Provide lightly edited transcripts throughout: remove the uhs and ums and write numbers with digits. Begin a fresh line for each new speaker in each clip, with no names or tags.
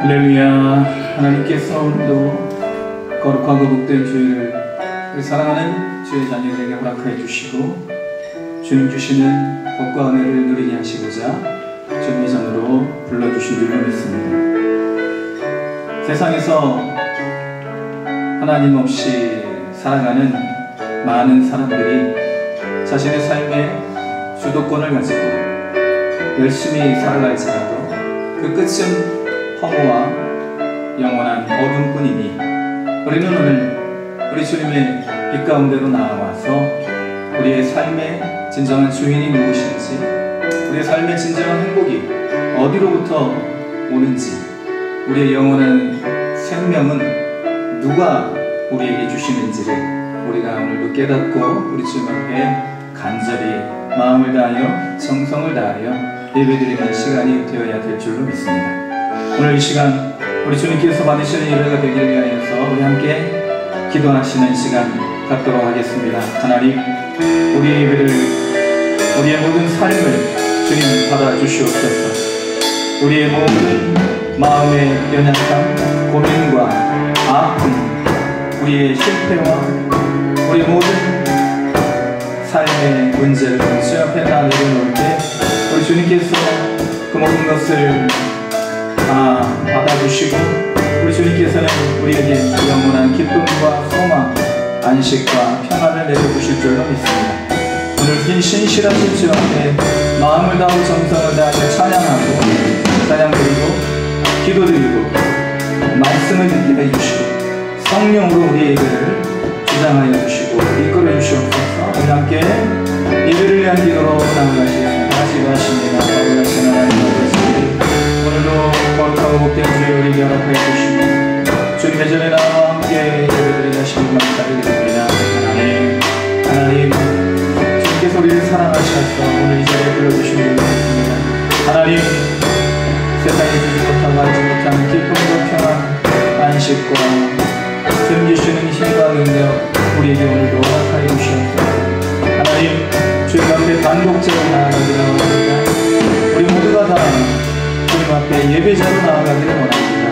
할렐루야. 하나님께서 오늘도 거룩하고 복된 주일을 우리 사랑하는 주의 자녀들에게 허락하여 주시고 주님 주시는 복과 은혜를 누리게 하시고자 주님의 전으로 불러주신 줄로 믿습니다. 세상에서 하나님 없이 살아가는 많은 사람들이 자신의 삶의 주도권을 가지고 열심히 살아갈지라도 그 끝은 허무와 영원한 어둠뿐이니 우리는 오늘 우리 주님의 빛 가운데로 나와서 우리의 삶의 진정한 주인이 무엇인지, 우리의 삶의 진정한 행복이 어디로부터 오는지, 우리의 영원한 생명은 누가 우리에게 주시는지를 우리가 오늘도 깨닫고 우리 주님 앞에 간절히 마음을 다하여 정성을 다하여 예배드리는 시간이 되어야 될 줄로 믿습니다. 오늘 이 시간 우리 주님께서 받으시는 예배가 되기를 위하여서 우리 함께 기도하시는 시간 갖도록 하겠습니다. 하나님, 우리의 예배를, 우리의 모든 삶을 주님 받아주시옵소서. 우리의 모든 마음의 연약함, 고민과 아픔, 우리의 실패와 우리의 모든 삶의 문제를 주 앞에 다 내려놓을 때 우리 주님께서 그 모든 것을 다 받아주시고 우리 주님께서는 우리에게 영원한 기쁨과 소망, 안식과 평안을 내려주실 줄로 믿습니다. 오늘 긴 신실하신 주 앞에 마음을 다하고 정성을 다하여 찬양하고 찬양드리고 기도드리고 말씀을 듣게 해주시고 성령으로 우리의 예배를 주장하여 주시고 이끌어 주시옵소서. 우리 함께 예배를 위한 기도로 나아가시겠습니다. 다시 기도하십니다. 거룩하신 하나님 아버지, 오늘도 거룩하고 복된 주의 우리에게 허락하여 주시고 주님의 전에 나와 함께 예배드리게 하시는 감사드립니다. 하나님, 주님께서 우리를 사랑하셔서 오늘 이 자리에 불러주신 줄 믿습니다. 하나님, 세상에 주지 못하고 알지 못하는 기쁨과 평안, 안식과 주님 주시는 힘과 능력 우리에게 오늘도 허락하여 주시옵소서. 하나님, 주님 앞에 단독자로 나아가기를 원합니다. 우리 모두가 다 주님 앞에 예배자로 나아가기를 원합니다.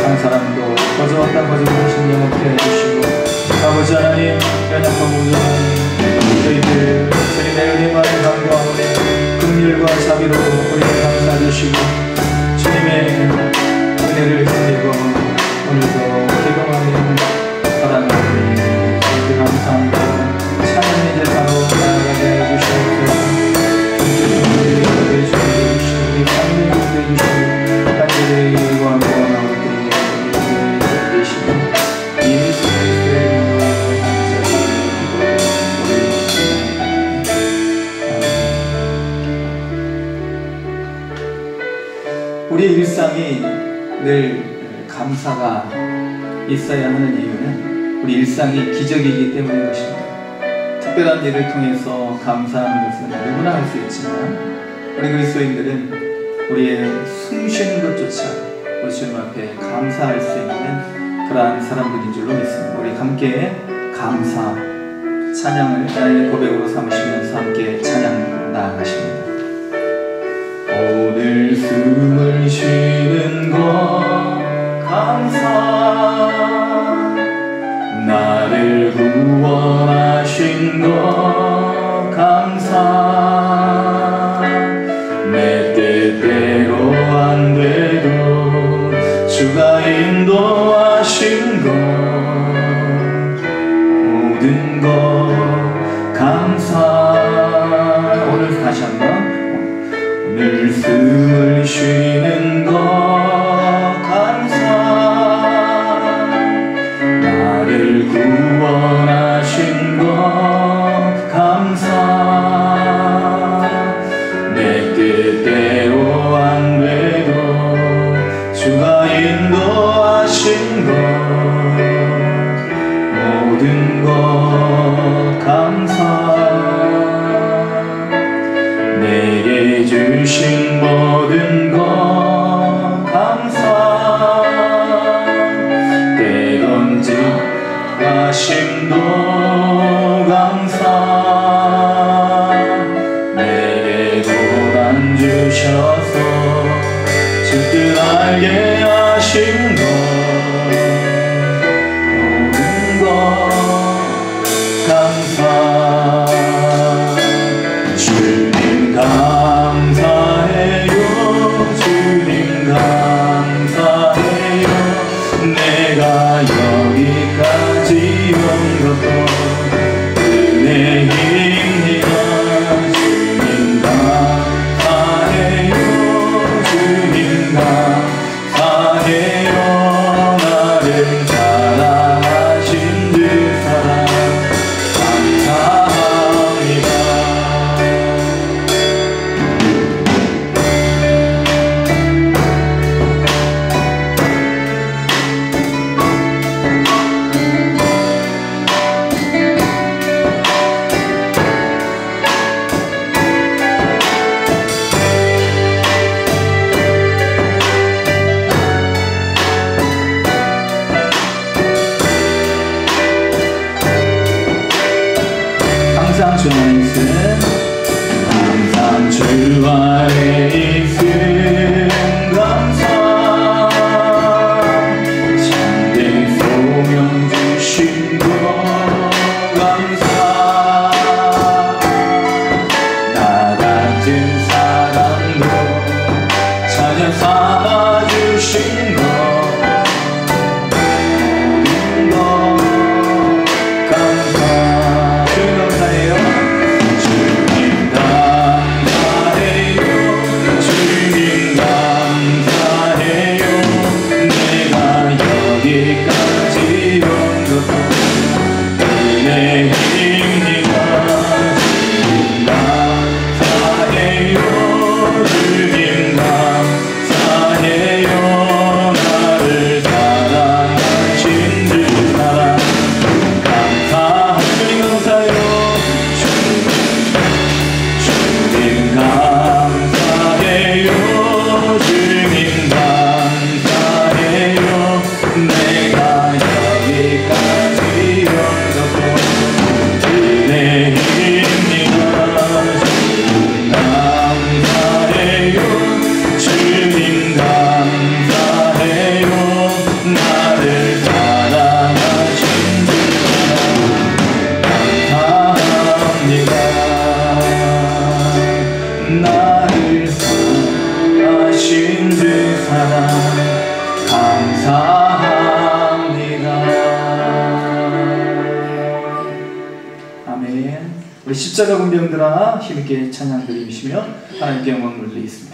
한 사람도 거저왔다 거저만 신경 없게 해주시고 아버지 하나님, 연약하고 무능한 저희들 주님의 은혜와 강구함에 긍휼과 자비로 우리를 감싸주시고 주님의 은혜를 힘입어 오늘도 기도하며 살아가는 저희들 감사합니다. 찬양의 제사로 나아가게 해주시옵소서. 주님께서 우리에게 주시고 우리 삶을 해주시고 간절히 기도하고 나오기를 계시고 예수 그리스도의 이름으로 간절히 기도드립니다. 우리의 일상이 늘 감사가 있어야 하는 이유는 우리 일상이 기적이기 때문인 것입니다. 특별한 일을 통해서 감사하는 것은 누구나 할 수 있지만 우리 그리스도인들은 우리의 숨쉬는 것조차 우리 주님 앞에 감사할 수 있는 그러한 사람들인 줄로 믿습니다. 우리 함께 감사 찬양을 나의 고백으로 삼으시면서 함께 찬양 나아가십니다. 오늘 숨을 쉬는 것 감사, 나를 구원하신 것 감사, 내 뜻대로 안 돼도 주가 인도하신 것 모든 것 감사. 오늘 다시 한번 오늘 숨을 쉬는 것 감사, 나를 구원하신 것 감사, 내 뜻대로 안 돼도 주가 인도하신 것 모든 것 감사, 내게 주신 모든 것 감사, 때론지 하심도 감사, 내게 고난 주셔서 주 뜻 알게 하시 십자가 군병들아 힘있게 찬양 드리시며 하나님께 영광 돌리겠습니다.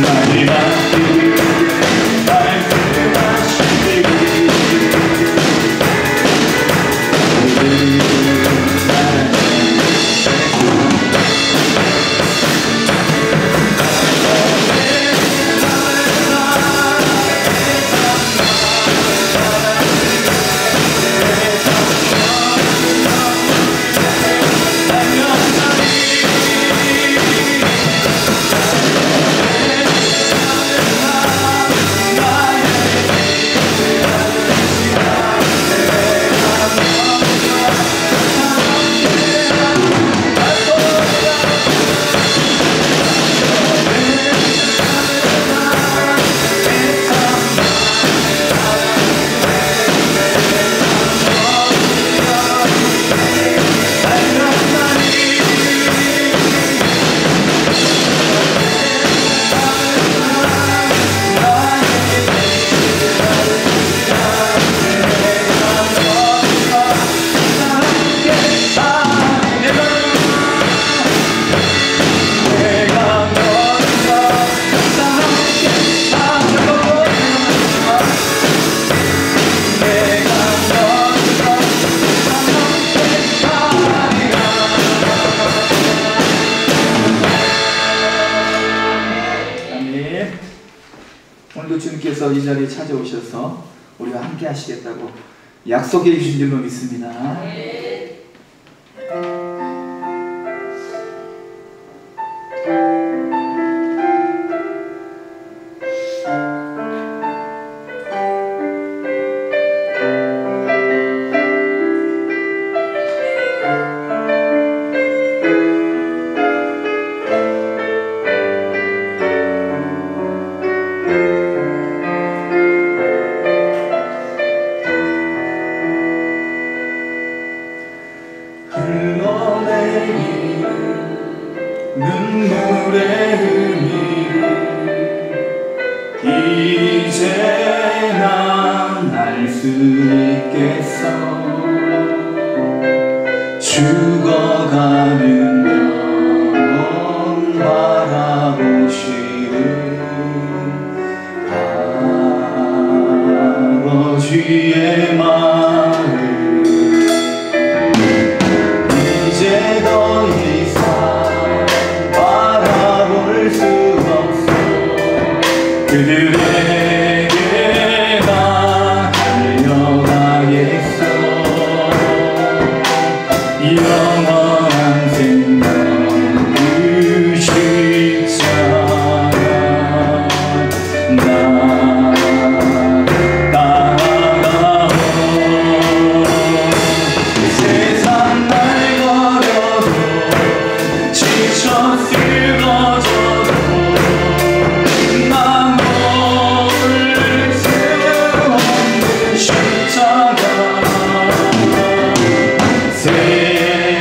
마지막
오늘도 주님께서 이 자리에 찾아오셔서 우리와 함께 하시겠다고 약속해 주신 줄로 믿습니다.
눈물의 의미를 이제 난 알 수 있겠어. 죽어가는 영혼 바라보시는 아버지의 마음 이제 더 이상 수 없어. 그들에게만 달려가겠어. 영원한 생명 그 십자가 나 따라가오. 세상 날 버려도 지쳐 쓰러져 십자가 새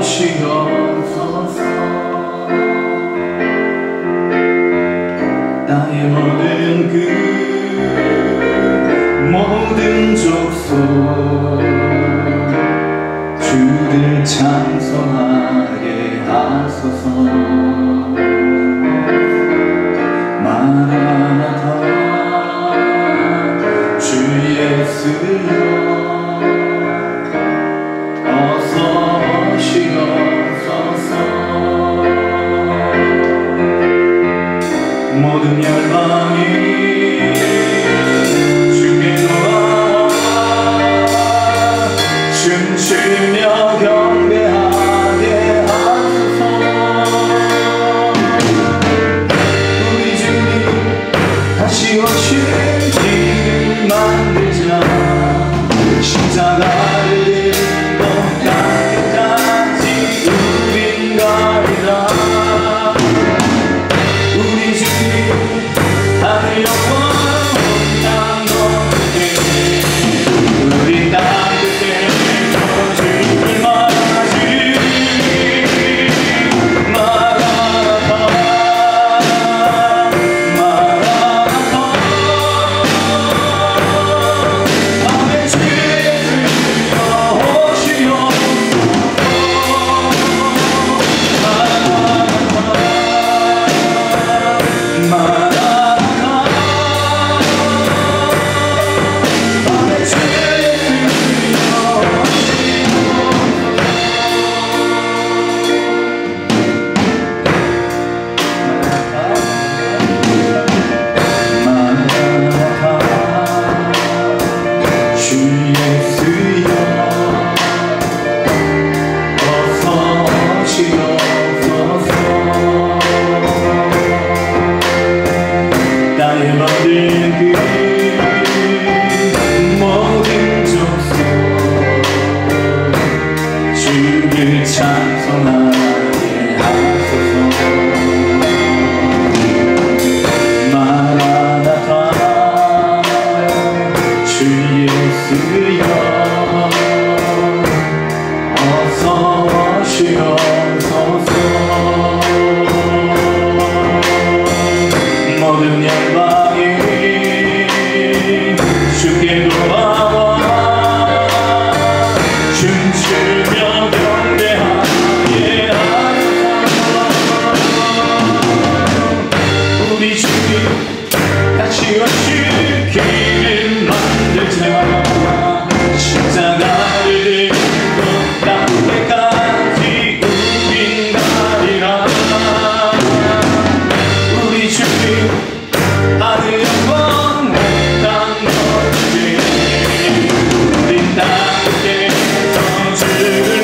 오시옵소서. 나의 모든 족속 주를 찬송하게 하소서. 마라나타 주 예수여 어서 오시옵소서. 모든 열방이 주께 돌아와 춤추며 경배하게 하소서. 우리 주님 다시 오실 길을 만들자. 십자가를 들고 땅끝까지 우린 가리라. 우리 주님 하늘 영광 땅 높게 우리 땅 끝에서 주를 맞이. 마라나타 마라나타 밤의 주 예수여 오시옵소서. 찬송하게 하소서. 마라나타 주 예수여 어서 오시옵소서. 모든 열방이 주께 돌아와 춤추며 경배하게 하소서. 우리 주님 다시 오실 길을 만들자. 십자가를 들고 땅끝까지 우린 가리라. 우리 주님 하늘 영광 땅 높이 우린 땅 끝에서 주를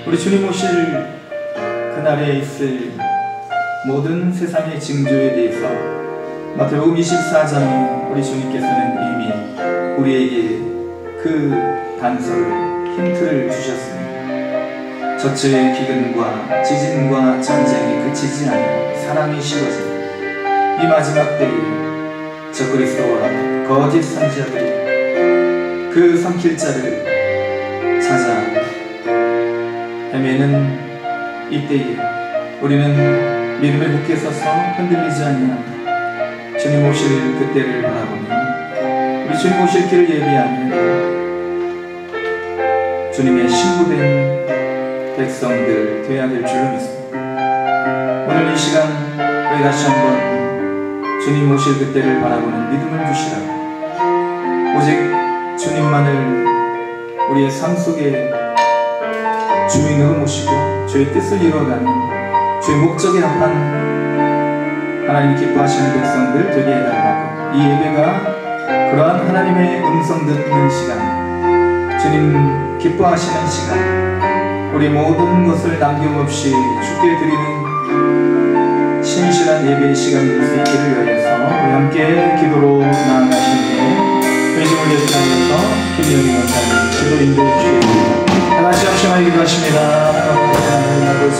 우리 주님 오실 그날에 있을 모든 세상의 징조에 대해서 마태복음 24장에 우리 주님께서는 이미 우리에게 그 단서를, 힌트를 주셨습니다. 저처의 기근과 지진과 전쟁이 그치지 않아 사랑이 식어진 이 마지막 때에 저 그리스도와 거짓 선지자들이 그 삼킬자를 찾아 헤매는 이때에 우리는 믿음에 굳게 서서 흔들리지 아니하고 주님 오실 그때를 바라보며 우리 주님 오실 길을 예비하며 주님의 신부된 백성들 되어야 될 줄로 믿습니다. 오늘 이 시간 우리 다시 한번 주님 오실 그때를 바라보는 믿음을 주시라고, 오직 주님만을 우리의 삶 속에 주인으로 모시고 주의 뜻을 이루어가는 주의 목적에 합한 하나님 기뻐하시는 백성들 되게 해달라고, 이 예배가 그러한 하나님의 음성 듣는 시간, 주님 기뻐하시는 시간, 우리 모든 것을 남김없이 주께 드리는 신실한 예배의 시간이 될 수 있기를 위하여서 우리 함께 기도로 나아가시는데 회심을 예수하면서 김영희 원사님 기도 인도해 주시겠습니다. 다같이 합심하여 기도하십니다. 하나님 아버지,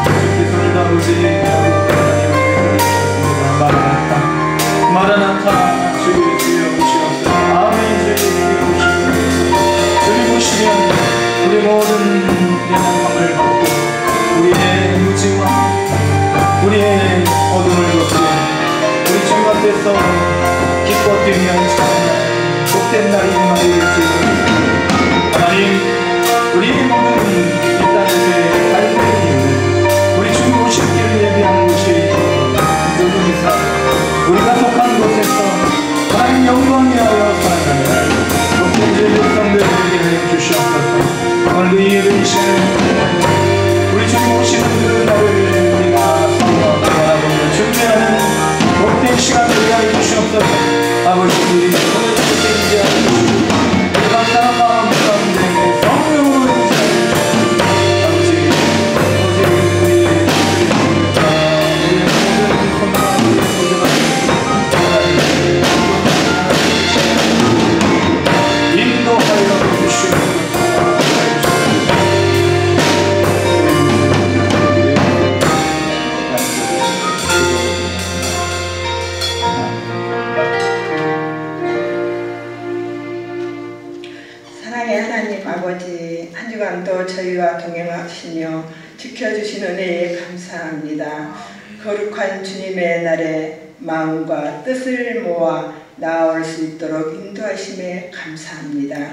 주께 손을 아버지 마라나타 마라나타 주의 주여 오시옵소서. 아멘. 주의 오시옵소서. 주님 오시면 우리 모든 연약함을 벗고 우리의 무지와 우리의 어둠을 벗고 우리 주님 앞에서 기뻐 뛰며 찬양하는 복된 날이 임하리일지. 하나님, 우리의 모든 이 땅에서의 삶의 이유는 우리 주님 오실 길을 예비하는 곳이 누구니까 우리가 속한 곳에서 하나님 영광 위하여 살아가는 복된 주의 백성들에게 하여 주시옵소서. 오늘 그 예배의 시간을 우리 주님 오시는 그 날을 우리가 서로 바라보며 준비하는 복된 시간을 위하여 주시옵소서. 아버지, 오늘 주께 인지하여 주시옵소서. 감사한 마음 가운데 성령으로 인사해 주시옵소서. 아버지, 우리의 모든困難, 소중한 인도하여 주시옵소서.
사랑의 하나님 아버지, 한 주간도 저희와 동행하시며 지켜주신 은혜에 감사합니다. 거룩한 주님의 날에 마음과 뜻을 모아 나아올 수 있도록 인도하심에 감사합니다.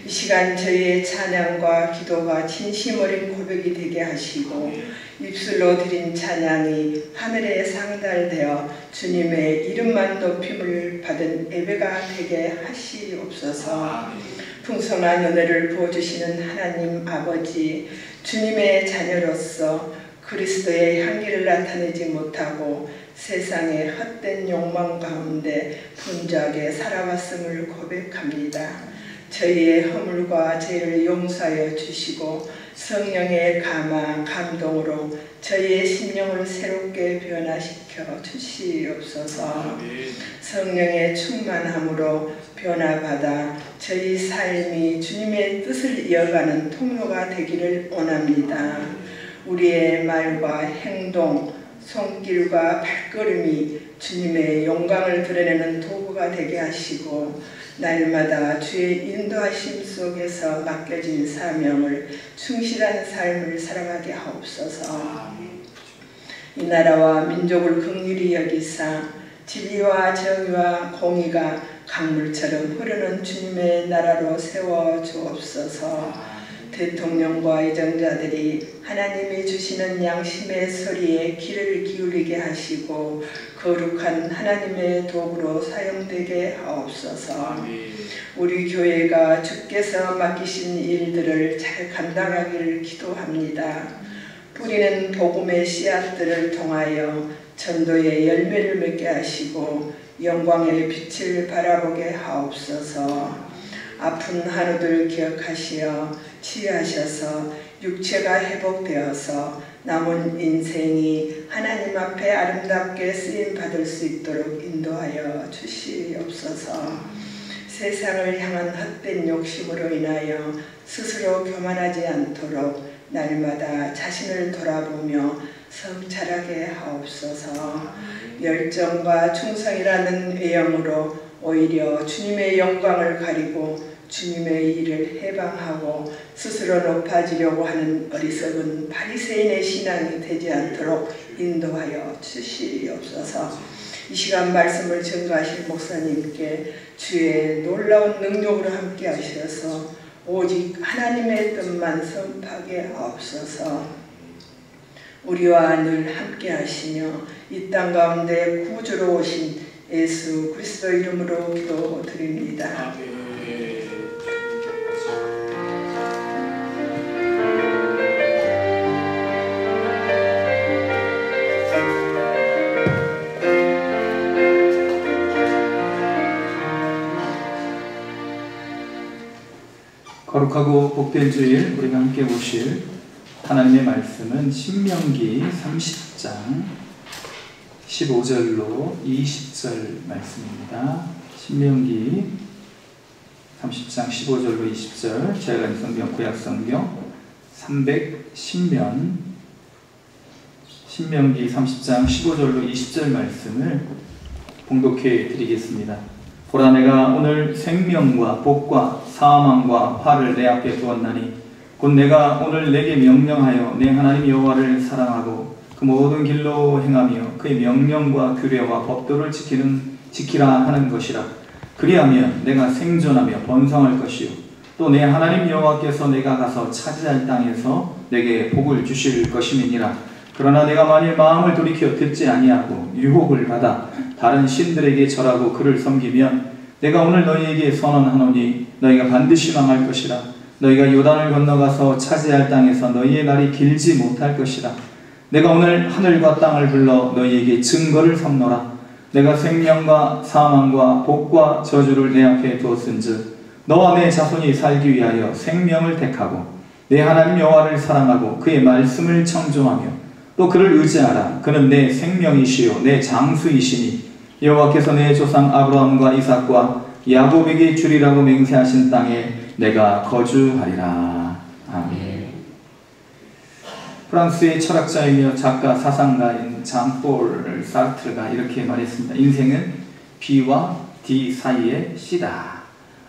이 시간 저희의 찬양과 기도가 진심 어린 고백이 되게 하시고 입술로 드린 찬양이 하늘에 상달되어 주님의 이름만 높임을 받은 예배가 되게 하시옵소서. 풍성한 은혜를 부어주시는 하나님 아버지, 주님의 자녀로서 그리스도의 향기를 나타내지 못하고 세상의 헛된 욕망 가운데 분주하게 살아왔음을 고백합니다. 저희의 허물과 죄를 용서하여 주시고 성령의 감동으로 저희의 심령을 새롭게 변화시켜 주시옵소서. 성령의 충만함으로 변화받아 저희 삶이 주님의 뜻을 이어가는 통로가 되기를 원합니다. 우리의 말과 행동, 손길과 발걸음이 주님의 영광을 드러내는 도구가 되게 하시고 날마다 주의 인도하심 속에서 맡겨진 사명을 충실한 삶을 살아가게 하옵소서. 이 나라와 민족을 긍휼히 여기사 진리와 정의와 공의가 강물처럼 흐르는 주님의 나라로 세워주옵소서. 대통령과 의정자들이 하나님이 주시는 양심의 소리에 귀를 기울이게 하시고 거룩한 하나님의 도구로 사용되게 하옵소서. 우리 교회가 주께서 맡기신 일들을 잘 감당하기를 기도합니다. 뿌리는 복음의 씨앗들을 통하여 전도의 열매를 맺게 하시고 영광의 빛을 바라보게 하옵소서. 아픈 한우들 기억하시어 치유하셔서 육체가 회복되어서 남은 인생이 하나님 앞에 아름답게 쓰임받을 수 있도록 인도하여 주시옵소서. 세상을 향한 헛된 욕심으로 인하여 스스로 교만하지 않도록 날마다 자신을 돌아보며 성찰하게 하옵소서. 열정과 충성이라는 외형으로 오히려 주님의 영광을 가리고 주님의 일을 해방하고 스스로 높아지려고 하는 어리석은 바리새인의 신앙이 되지 않도록 인도하여 주시옵소서. 이 시간 말씀을 증거하실 목사님께 주의 놀라운 능력으로 함께 하셔서 오직 하나님의 뜻만 선포하게 하옵소서. 우리와 늘 함께 하시며 이 땅 가운데 구주로 오신 예수 그리스도 이름으로 기도드립니다.
거룩하고 복된 주일 우리가 함께 보실 하나님의 말씀은 신명기 30장 15절로 20절 말씀입니다. 신명기 30장 15절로 20절 제가 성경 구약성경 310면 신명기 30장 15절로 20절 말씀을 봉독해 드리겠습니다. 보라 내가 오늘 생명과 복과 사망과 화를 내 앞에 두었나니 곧 내가 오늘 내게 명령하여 내 하나님 여호와를 사랑하고 그 모든 길로 행하며 그의 명령과 규례와 법도를 지키라 하는 것이라. 그리하면 내가 생존하며 번성할 것이요 또 내 하나님 여호와께서 내가 가서 차지할 땅에서 내게 복을 주실 것임이니라. 그러나 내가 만일 마음을 돌이켜 듣지 아니하고 유혹을 받아 다른 신들에게 절하고 그를 섬기면 내가 오늘 너희에게 선언하노니 너희가 반드시 망할 것이라. 너희가 요단을 건너가서 차지할 땅에서 너희의 날이 길지 못할 것이라. 내가 오늘 하늘과 땅을 불러 너희에게 증거를 삼노라. 내가 생명과 사망과 복과 저주를 내 앞에 두었은즉 너와 내 자손이 살기 위하여 생명을 택하고 내 하나님 여호와를 사랑하고 그의 말씀을 청종하며 또 그를 의지하라. 그는 내 생명이시요 내 장수이시니 여호와께서 내 조상 아브라함과 이삭과 야곱에게 주리라고 맹세하신 땅에 내가 거주하리라. 아멘. 프랑스의 철학자이며 작가 사상가인 장폴 사르트르가 이렇게 말했습니다. 인생은 B와 D 사이의 C다.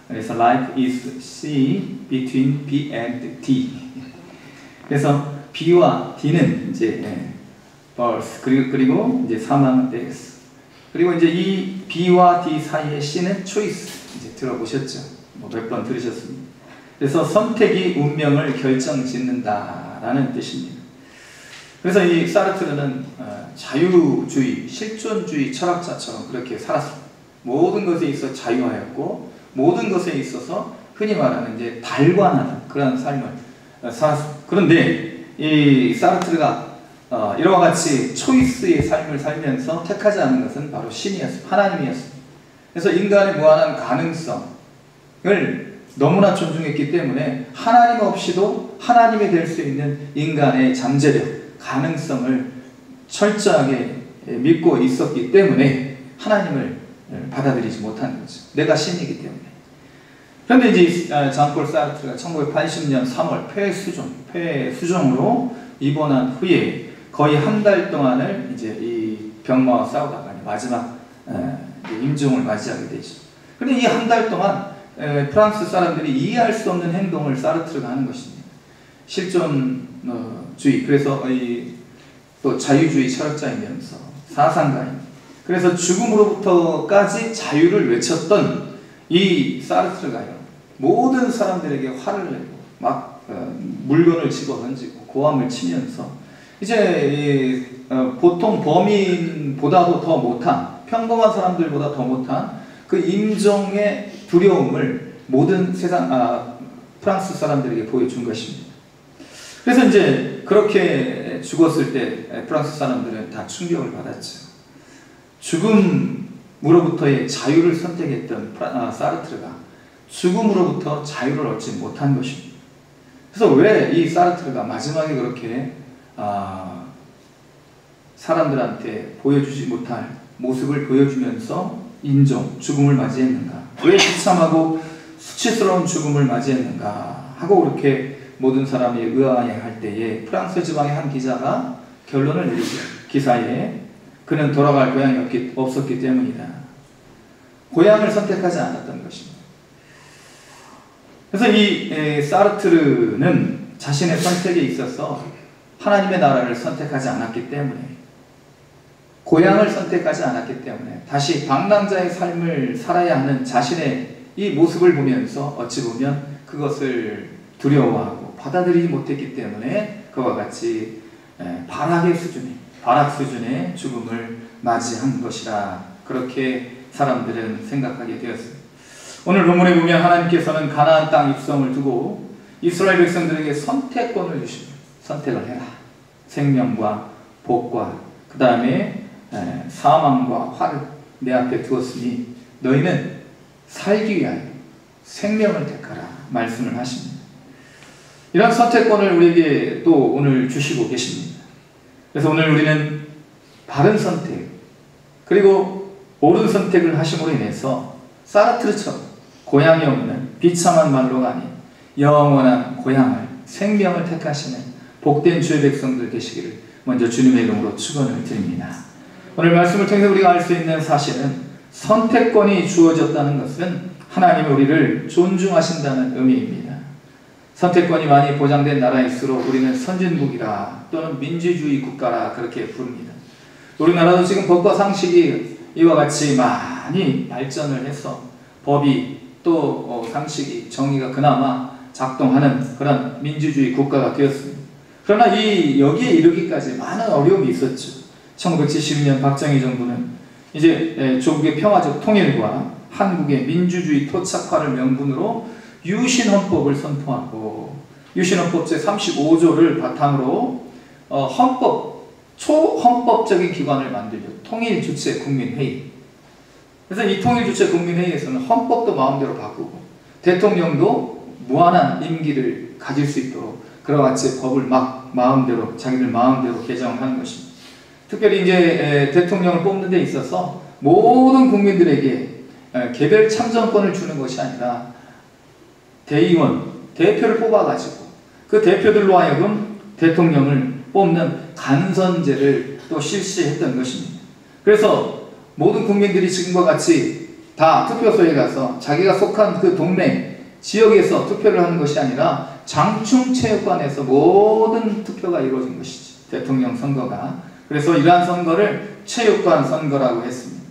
그래서 life is C between B and D. 그래서 B와 D는 이제 birth 그리고 이제 사망 death. 그리고 이제 이 B와 D 사이의 C는 choice. 이제 들어보셨죠? 몇 번 들으셨습니다. 그래서 선택이 운명을 결정짓는다라는 뜻입니다. 그래서 이 사르트르는 자유주의, 실존주의 철학자처럼 그렇게 살았습니다. 모든 것에 있어 자유하였고 모든 것에 있어서 흔히 말하는 이제 달관하는 그런 삶을 살았습니다. 그런데 이 사르트르가 이와 같이 초이스의 삶을 살면서 택하지 않은 것은 바로 신이었습니다. 하나님이었습니다. 그래서 인간의 무한한 가능성을 너무나 존중했기 때문에 하나님 없이도 하나님이 될 수 있는 인간의 잠재력, 가능성을 철저하게 믿고 있었기 때문에 하나님을 받아들이지 못한 거죠. 내가 신이기 때문에. 그런데 이제 장폴 사르트르가 1980년 3월 폐수종으로 입원한 후에 거의 한 달 동안을 이제 이 병마와 싸우다가 마지막 임종을 맞이하게 되죠. 그런데 이 한 달 동안 프랑스 사람들이 이해할 수 없는 행동을 사르트르가 하는 것입니다. 실존주의, 그래서 또 자유주의 철학자이면서 사상가인, 그래서 죽음으로부터까지 자유를 외쳤던 이 사르트르가요, 모든 사람들에게 화를 내고 막 물건을 집어 던지고 고함을 치면서 이제 보통 범인보다도 더 못한, 평범한 사람들보다 더 못한 그 임종의 두려움을 모든 프랑스 사람들에게 보여준 것입니다. 그래서 이제 그렇게 죽었을 때 프랑스 사람들은 다 충격을 받았죠. 죽음으로부터의 자유를 선택했던 사르트르가 죽음으로부터 자유를 얻지 못한 것입니다. 그래서 왜 이 사르트르가 마지막에 그렇게 사람들한테 보여주지 못할 모습을 보여주면서 죽음을 맞이했는가? 왜 비참하고 수치스러운 죽음을 맞이했는가? 하고 그렇게 모든 사람이 의아해할 때에 프랑스 지방의 한 기자가 결론을 내리죠. 기사에 그는 돌아갈 고향이 없었기 때문이다. 고향을 선택하지 않았던 것입니다. 그래서 이 사르트르는 자신의 선택에 있어서 하나님의 나라를 선택하지 않았기 때문에, 고향을 선택하지 않았기 때문에 다시 방랑자의 삶을 살아야 하는 자신의 이 모습을 보면서 어찌 보면 그것을 두려워하고 받아들이지 못했기 때문에 그와 같이 발악 수준의 죽음을 맞이한 것이라, 그렇게 사람들은 생각하게 되었습니다. 오늘 본문에 보면 하나님께서는 가나안 땅 입성을 두고 이스라엘 백성들에게 선택권을 주십니다. 선택을 해라. 생명과 복과 그 다음에 사망과 화를 내 앞에 두었으니 너희는 살기 위하여 생명을 택하라 말씀을 하십니다. 이런 선택권을 우리에게 또 오늘 주시고 계십니다. 그래서 오늘 우리는 바른 선택 그리고 옳은 선택을 하심으로 인해서 사르트르처럼 고향이 없는 비참한 말로가 아닌 영원한 고향을, 생명을 택하시는 복된 주의 백성들 되시기를 먼저 주님의 이름으로 축원을 드립니다. 오늘 말씀을 통해서 우리가 알 수 있는 사실은 선택권이 주어졌다는 것은 하나님이 우리를 존중하신다는 의미입니다. 선택권이 많이 보장된 나라일수록 우리는 선진국이라 또는 민주주의 국가라 그렇게 부릅니다. 우리나라도 지금 법과 상식이 이와 같이 많이 발전을 해서 법이 또 상식이 정의가 그나마 작동하는 그런 민주주의 국가가 되었습니다. 그러나 여기에 이르기까지 많은 어려움이 있었죠. 1972년 박정희 정부는 이제 조국의 평화적 통일과 한국의 민주주의 토착화를 명분으로 유신헌법을 선포하고 유신헌법 제35조를 바탕으로 초헌법적인 기관을 만들죠. 통일주체국민회의. 그래서 이 통일주체국민회의에서는 헌법도 마음대로 바꾸고 대통령도 무한한 임기를 가질 수 있도록 그와 같이 법을 마음대로 자기들 마음대로 개정하는 것입니다. 특별히 이제 대통령을 뽑는 데 있어서 모든 국민들에게 개별 참정권을 주는 것이 아니라 대의원, 대표를 뽑아가지고 그 대표들로 하여금 대통령을 뽑는 간선제를 또 실시했던 것입니다. 그래서 모든 국민들이 지금과 같이 다 투표소에 가서 자기가 속한 그 동네, 지역에서 투표를 하는 것이 아니라 장충체육관에서 모든 투표가 이루어진 것이죠. 대통령 선거가. 그래서 이러한 선거를 체육관 선거라고 했습니다.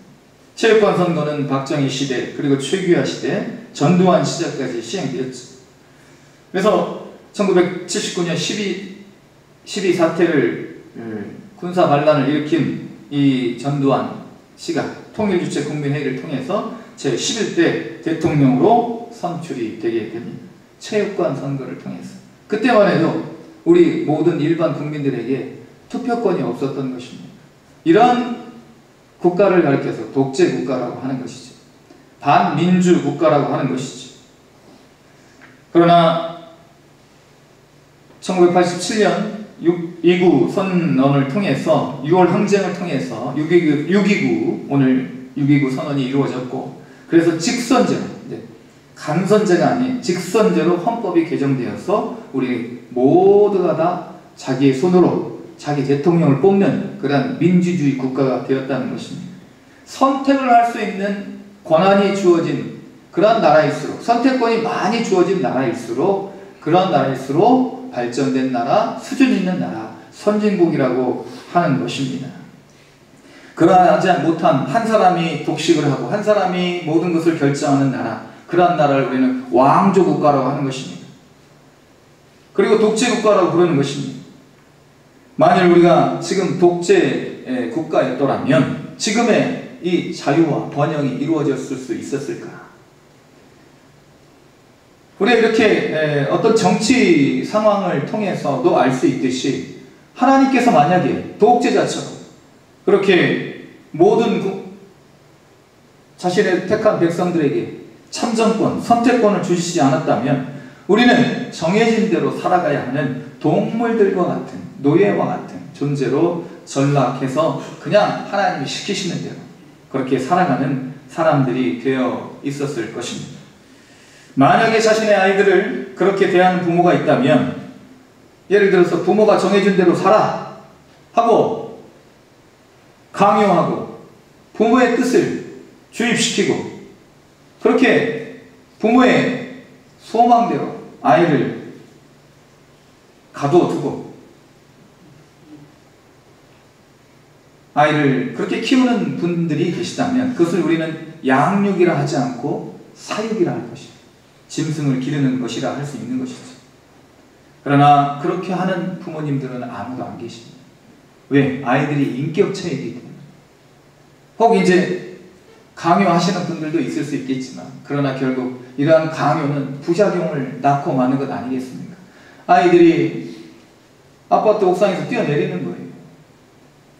체육관 선거는 박정희 시대 그리고 최규하 시대, 전두환 시절까지 시행되었죠. 그래서 1979년 12 사태를 군사 반란을 일으킨 이 전두환 씨가 통일주체국민회의를 통해서 제11대 대통령으로 선출이 되게 됩니다. 체육관 선거를 통해서. 그때만 해도 우리 모든 일반 국민들에게 투표권이 없었던 것입니다. 이런 국가를 가리켜서 독재 국가라고 하는 것이죠. 반민주 국가라고 하는 것이죠. 그러나 1987년 6.29 선언을 통해서 6월 항쟁을 통해서 6.29 오늘 6.29 선언이 이루어졌고, 그래서 직선제로, 간선제가 아닌 직선제로 헌법이 개정되어서 우리 모두가 다 자기의 손으로 자기 대통령을 뽑는 그런 민주주의 국가가 되었다는 것입니다. 선택을 할 수 있는 권한이 주어진 그런 나라일수록, 선택권이 많이 주어진 나라일수록, 그런 나라일수록 발전된 나라, 수준 있는 나라, 선진국이라고 하는 것입니다. 그러하지 못한 한 사람이 독식을 하고 한 사람이 모든 것을 결정하는 나라, 그러한 나라를 우리는 왕조 국가라고 하는 것입니다. 그리고 독재 국가라고 부르는 것입니다. 만일 우리가 지금 독재 국가였더라면 지금의 이 자유와 번영이 이루어졌을 수 있었을까? 우리가 이렇게 어떤 정치 상황을 통해서도 알 수 있듯이 하나님께서 만약에 독재자처럼 그렇게 모든 자신의 택한 백성들에게 참정권, 선택권을 주시지 않았다면 우리는 정해진 대로 살아가야 하는 동물들과 같은, 노예와 같은 존재로 전락해서 그냥 하나님이 시키시는 대로 그렇게 살아가는 사람들이 되어 있었을 것입니다. 만약에 자신의 아이들을 그렇게 대하는 부모가 있다면, 예를 들어서 부모가 정해준 대로 살아 하고 강요하고 부모의 뜻을 주입시키고 그렇게 부모의 소망대로 아이를 가둬두고 아이를 그렇게 키우는 분들이 계시다면 그것을 우리는 양육이라 하지 않고 사육이라 할 것이죠. 짐승을 기르는 것이라 할 수 있는 것이죠. 그러나 그렇게 하는 부모님들은 아무도 안 계십니다. 왜? 아이들이 인격체이기 때문에. 혹 이제 강요하시는 분들도 있을 수 있겠지만, 그러나 결국 이러한 강요는 부작용을 낳고 마는 것 아니겠습니까? 아이들이 아파트 옥상에서 뛰어내리는 거예요.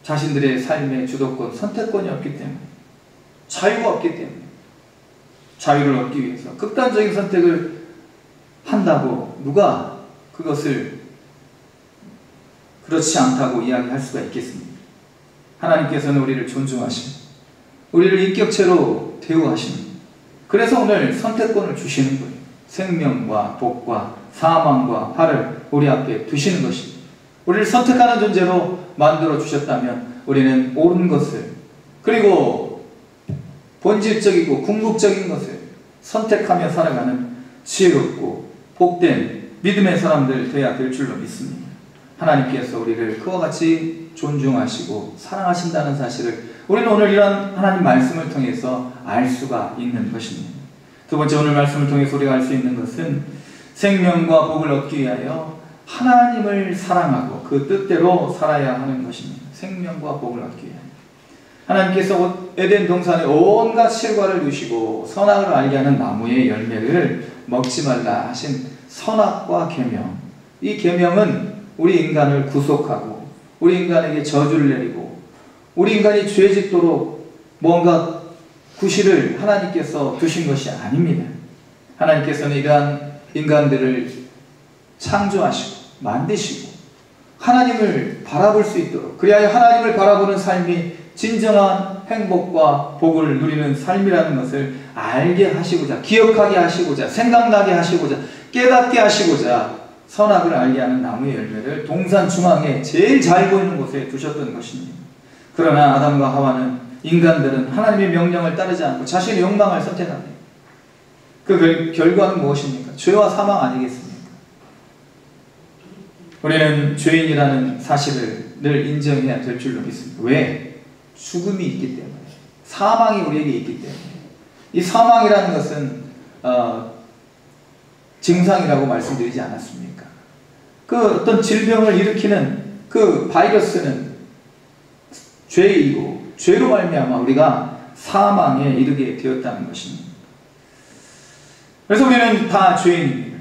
자신들의 삶의 주도권, 선택권이 없기 때문에, 자유가 없기 때문에, 자유를 얻기 위해서 극단적인 선택을 한다고 누가 그것을 그렇지 않다고 이야기할 수가 있겠습니까? 하나님께서는 우리를 존중하시고 우리를 인격체로 대우하십니다. 그래서 오늘 선택권을 주시는 거예요. 생명과 복과 사망과 화를 우리 앞에 두시는 것입니다. 우리를 선택하는 존재로 만들어 주셨다면 우리는 옳은 것을, 그리고 본질적이고 궁극적인 것을 선택하며 살아가는 지혜롭고 복된 믿음의 사람들 되어야 될 줄로 믿습니다. 하나님께서 우리를 그와 같이 존중하시고 사랑하신다는 사실을 우리는 오늘 이런 하나님 말씀을 통해서 알 수가 있는 것입니다. 두 번째, 오늘 말씀을 통해서 우리가 알 수 있는 것은 생명과 복을 얻기 위하여 하나님을 사랑하고 그 뜻대로 살아야 하는 것입니다. 생명과 복을 얻기 위하여 하나님께서 에덴 동산에 온갖 실과를 두시고 선악을 알게 하는 나무의 열매를 먹지 말라 하신 선악과 계명, 이 계명은 우리 인간을 구속하고 우리 인간에게 저주를 내리고 우리 인간이 죄 짓도록 뭔가 구실을 하나님께서 두신 것이 아닙니다. 하나님께서는 이러한 인간들을 창조하시고 만드시고 하나님을 바라볼 수 있도록, 그리하여 하나님을 바라보는 삶이 진정한 행복과 복을 누리는 삶이라는 것을 알게 하시고자, 기억하게 하시고자, 생각나게 하시고자, 깨닫게 하시고자 선악을 알게 하는 나무의 열매를 동산 중앙에 제일 잘 보이는 곳에 두셨던 것입니다. 그러나 아담과 하와는, 인간들은 하나님의 명령을 따르지 않고 자신의 욕망을 선택합니다. 그 결과는 무엇입니까? 죄와 사망 아니겠습니까? 우리는 죄인이라는 사실을 늘 인정해야 될 줄로 믿습니다. 왜? 죽음이 있기 때문에, 사망이 우리에게 있기 때문에. 이 사망이라는 것은 증상이라고 말씀드리지 않았습니까? 그 어떤 질병을 일으키는 그 바이러스는 죄이고 죄로 말미암아 우리가 사망에 이르게 되었다는 것입니다. 그래서 우리는 다 죄인입니다.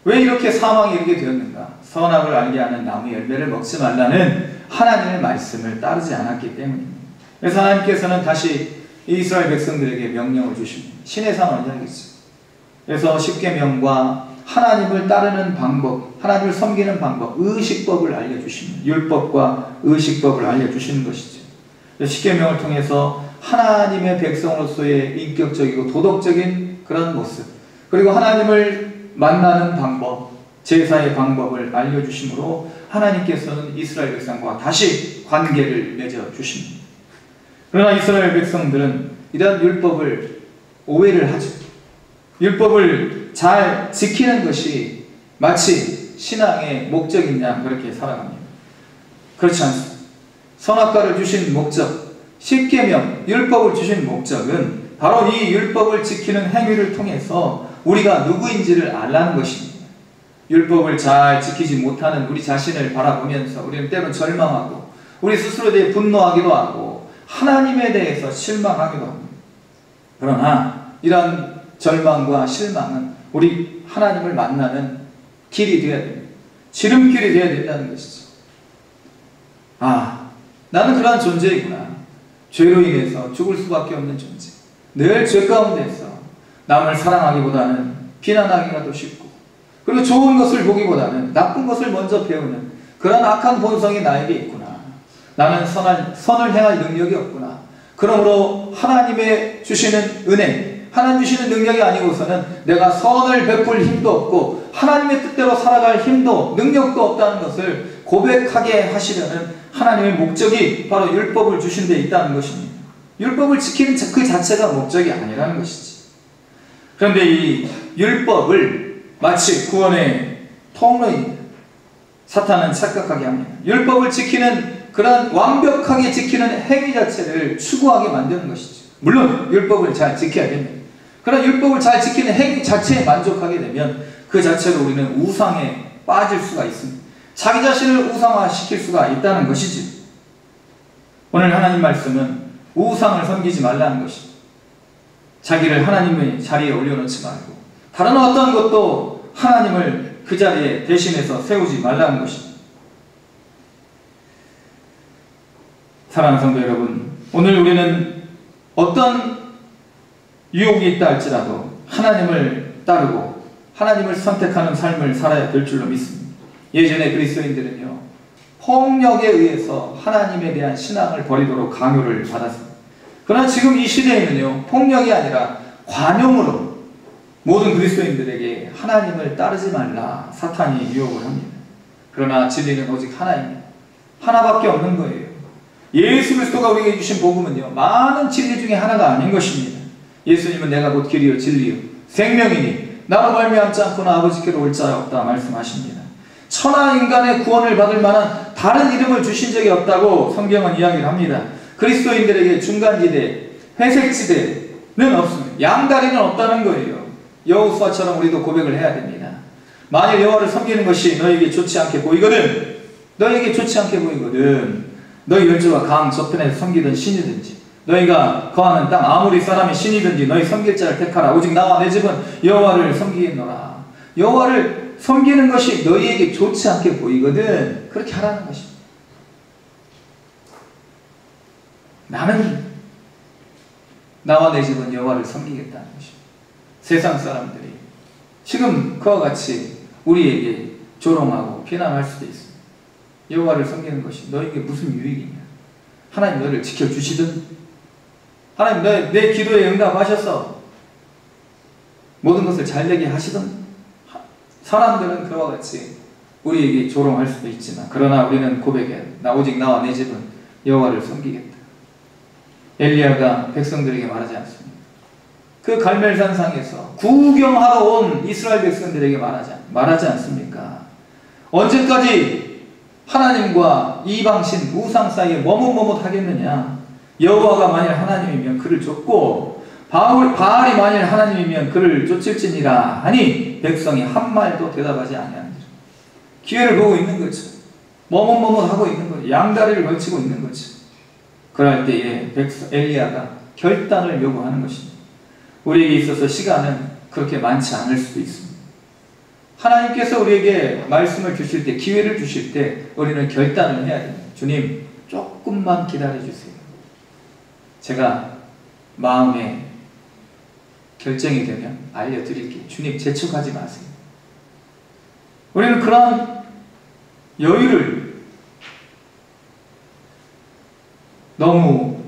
왜 이렇게 사망에 이르게 되었는가? 선악을 알게 하는 나무의 열매를 먹지 말라는 하나님의 말씀을 따르지 않았기 때문입니다. 그래서 하나님께서는 다시 이스라엘 백성들에게 명령을 주십니다. 신의 산 언약이죠. 그래서 십계명과 하나님을 따르는 방법, 하나님을 섬기는 방법, 의식법을 알려주십니다. 율법과 의식법을 알려주시는 것이죠. 십계명을 통해서 하나님의 백성으로서의 인격적이고 도덕적인 그런 모습, 그리고 하나님을 만나는 방법, 제사의 방법을 알려주심으로 하나님께서는 이스라엘 백성과 다시 관계를 맺어주십니다. 그러나 이스라엘 백성들은 이러한 율법을 오해를 하죠. 율법을 잘 지키는 것이 마치 신앙의 목적인 양 그렇게 살아갑니다. 그렇지 않습니다. 선악과를 주신 목적, 십계명, 율법을 주신 목적은 바로 이 율법을 지키는 행위를 통해서 우리가 누구인지를 알라는 것입니다. 율법을 잘 지키지 못하는 우리 자신을 바라보면서 우리는 때로는 절망하고 우리 스스로에 대해 분노하기도 하고 하나님에 대해서 실망하기도 합니다. 그러나 이런 절망과 실망은 우리 하나님을 만나는 길이 되어야 됩니다. 지름길이 되어야 된다는 것이죠. 아, 나는 그러한 존재이구나. 죄로 인해서 죽을 수밖에 없는 존재. 늘 죄 가운데서 남을 사랑하기보다는 비난하기가 더 쉽고, 그리고 좋은 것을 보기보다는 나쁜 것을 먼저 배우는 그런 악한 본성이 나에게 있구나. 나는 선을 행할 능력이 없구나. 그러므로 하나님의 주시는 은혜, 하나님 주시는 능력이 아니고서는 내가 선을 베풀 힘도 없고 하나님의 뜻대로 살아갈 힘도 능력도 없다는 것을 고백하게 하시려는 하나님의 목적이 바로 율법을 주신 데 있다는 것입니다. 율법을 지키는 그 자체가 목적이 아니라는 것이지. 그런데 이 율법을 마치 구원의 통로입니다. 사탄은 착각하게 합니다. 율법을 지키는 그런 완벽하게 지키는 행위 자체를 추구하게 만드는 것이죠. 물론 율법을 잘 지켜야 됩니다. 그런 율법을 잘 지키는 행위 자체에 만족하게 되면 그 자체로 우리는 우상에 빠질 수가 있습니다. 자기 자신을 우상화시킬 수가 있다는 것이지. 오늘 하나님 말씀은 우상을 섬기지 말라는 것입니다. 자기를 하나님의 자리에 올려놓지 말고 다른 어떤 것도 하나님을 그 자리에 대신해서 세우지 말라는 것입니다. 사랑하는 성도 여러분, 오늘 우리는 어떤 유혹이 있다 할지라도 하나님을 따르고 하나님을 선택하는 삶을 살아야 될 줄로 믿습니다. 예전에 그리스도인들은요, 폭력에 의해서 하나님에 대한 신앙을 버리도록 강요를 받았습니다. 그러나 지금 이 시대에는요, 폭력이 아니라 관용으로 모든 그리스도인들에게 하나님을 따르지 말라 사탄이 유혹을 합니다. 그러나 진리는 오직 하나입니다. 하나밖에 없는 거예요. 예수 그리스도가 우리에게 주신 복음은요, 많은 진리 중에 하나가 아닌 것입니다. 예수님은 내가 곧 길이요 진리요 생명이니 나로 말미암지 않고는 아버지께로 올 자가 없다 말씀하십니다. 천하 인간의 구원을 받을 만한 다른 이름을 주신 적이 없다고 성경은 이야기를 합니다. 그리스도인들에게 중간지대, 회색지대는 없습니다. 양다리는 없다는 거예요. 여호수아처럼 우리도 고백을 해야 됩니다. 만일 여호와를 섬기는 것이 너에게 좋지 않게 보이거든, 너희 열조가 강 저편에서 섬기던 신이든지 너희가 거하는 땅 아무리 사람이 신이든지 너희 섬길 자를 택하라. 오직 나와 내 집은 여호와를 섬기겠노라. 여호와를 섬기는 것이 너희에게 좋지 않게 보이거든, 그렇게 하라는 것입니다. 나는 나와 내 집은 여호와를 섬기겠다는 것입니다. 세상 사람들이 지금 그와 같이 우리에게 조롱하고 비난할 수도 있습니다. 여호와를 섬기는 것이 너에게 무슨 유익이냐? 하나님 너를 지켜주시든, 하나님 내 기도에 응답하셔서 모든 것을 잘되게 하시든, 사람들은 그와 같이 우리에게 조롱할 수도 있지만, 그러나 우리는 고백해, 오직 나와 내 집은 여호와를 섬기겠다. 엘리야가 백성들에게 말하지 않습니다. 그 갈멜산상에서 구경하러 온 이스라엘 백성들에게 말하지 않습니까? 언제까지 하나님과 이방신 우상 사이에 머뭇머뭇하겠느냐? 여호와가 만일 하나님이면 그를 쫓고 바알이 만일 하나님이면 그를 쫓을지니라 하니 백성이 한 말도 대답하지 아니하니라. 기회를 보고 있는 거죠. 머뭇머뭇하고 있는 거죠. 양다리를 걸치고 있는 거죠. 그럴 때에 엘리야가 결단을 요구하는 것입니다. 우리에게 있어서 시간은 그렇게 많지 않을 수도 있습니다. 하나님께서 우리에게 말씀을 주실 때, 기회를 주실 때 우리는 결단을 해야 됩니다. 주님, 조금만 기다려주세요. 제가 마음에 결정이 되면 알려드릴게요. 주님, 재촉하지 마세요. 우리는 그런 여유를 너무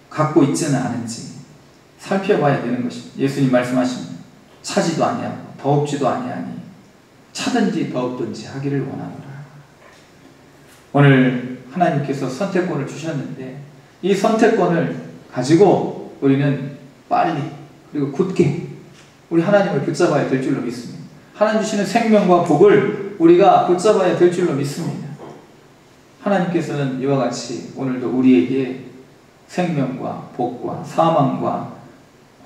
갖고 있지는 않은지 살펴봐야 되는 것입니다. 예수님 말씀하십니다. 차지도 아니하고 더웁지도 아니하니 차든지 더웁든지 하기를 원하노라. 오늘 하나님께서 선택권을 주셨는데 이 선택권을 가지고 우리는 빨리 그리고 굳게 우리 하나님을 붙잡아야 될 줄로 믿습니다. 하나님 주시는 생명과 복을 우리가 붙잡아야 될 줄로 믿습니다. 하나님께서는 이와 같이 오늘도 우리에게 생명과 복과 사망과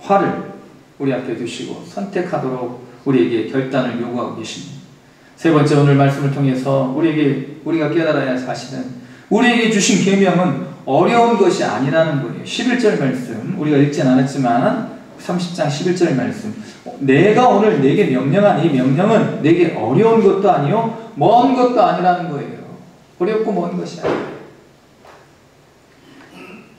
화를 우리 앞에 두시고 선택하도록 우리에게 결단을 요구하고 계십니다. 세 번째, 오늘 말씀을 통해서 우리가 깨달아야 하시는 우리에게 주신 계명은 어려운 것이 아니라는 거예요. 11절 말씀 우리가 읽진 않았지만 30장 11절 말씀, 내가 오늘 내게 명령한 이 명령은 내게 어려운 것도 아니요 먼 것도 아니라는 거예요. 어렵고 먼 것이 아니에요.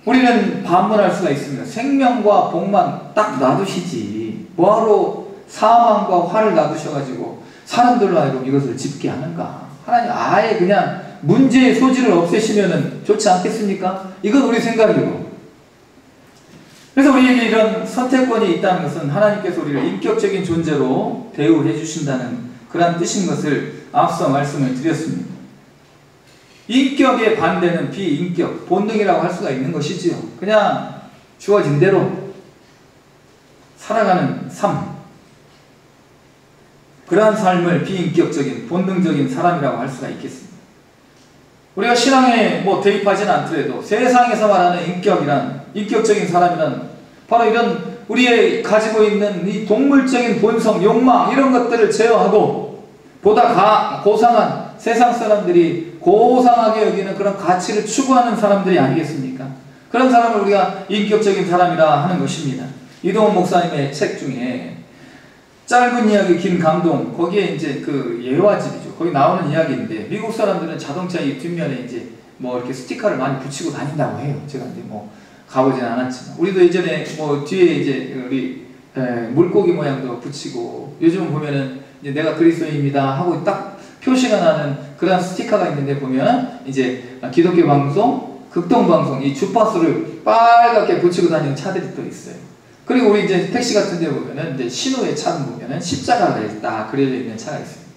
우리는 반문할 수가 있습니다. 생명과 복만 딱 놔두시지 뭐하러 사망과 화를 놔두셔가지고 사람들로 하여금 이것을 짚게 하는가. 하나님 아예 그냥 문제의 소지를 없애시면 좋지 않겠습니까? 이건 우리 생각이고. 그래서 우리에게 이런 선택권이 있다는 것은 하나님께서 우리를 인격적인 존재로 대우해 주신다는 그런 뜻인 것을 앞서 말씀을 드렸습니다. 인격의 반대는 비인격, 본능이라고 할 수가 있는 것이지요. 그냥 주어진 대로 살아가는 삶, 그러한 삶을 비인격적인, 본능적인 사람이라고 할 수가 있겠습니다. 우리가 신앙에 대입하지는 않더라도 세상에서 말하는 인격적인 사람이란 바로 이런 우리의 가지고 있는 이 동물적인 본성, 욕망 이런 것들을 제어하고 보다 고상한 세상 사람들이 고상하게 여기는 그런 가치를 추구하는 사람들이 아니겠습니까? 그런 사람을 우리가 인격적인 사람이라 하는 것입니다. 이동훈 목사님의 책 중에 짧은 이야기 긴 감동, 거기에 이제 그 예화집이죠. 거기 나오는 이야기인데 미국 사람들은 자동차 이 뒷면에 이제 이렇게 스티커를 많이 붙이고 다닌다고 해요. 제가 이제 가보진 않았지만 우리도 예전에 뒤에 이제 우리 물고기 모양도 붙이고 요즘 보면은 이제 내가 그리스도인입니다 하고 딱 표시가 나는 그런 스티커가 있는데 보면 이제 기독교 방송, 극동 방송 이 주파수를 빨갛게 붙이고 다니는 차들이 또 있어요. 그리고 우리 이제 택시 같은 데 보면은 이제 신호의 차는 보면은 십자가가 딱 그려져 있는 차가 있습니다.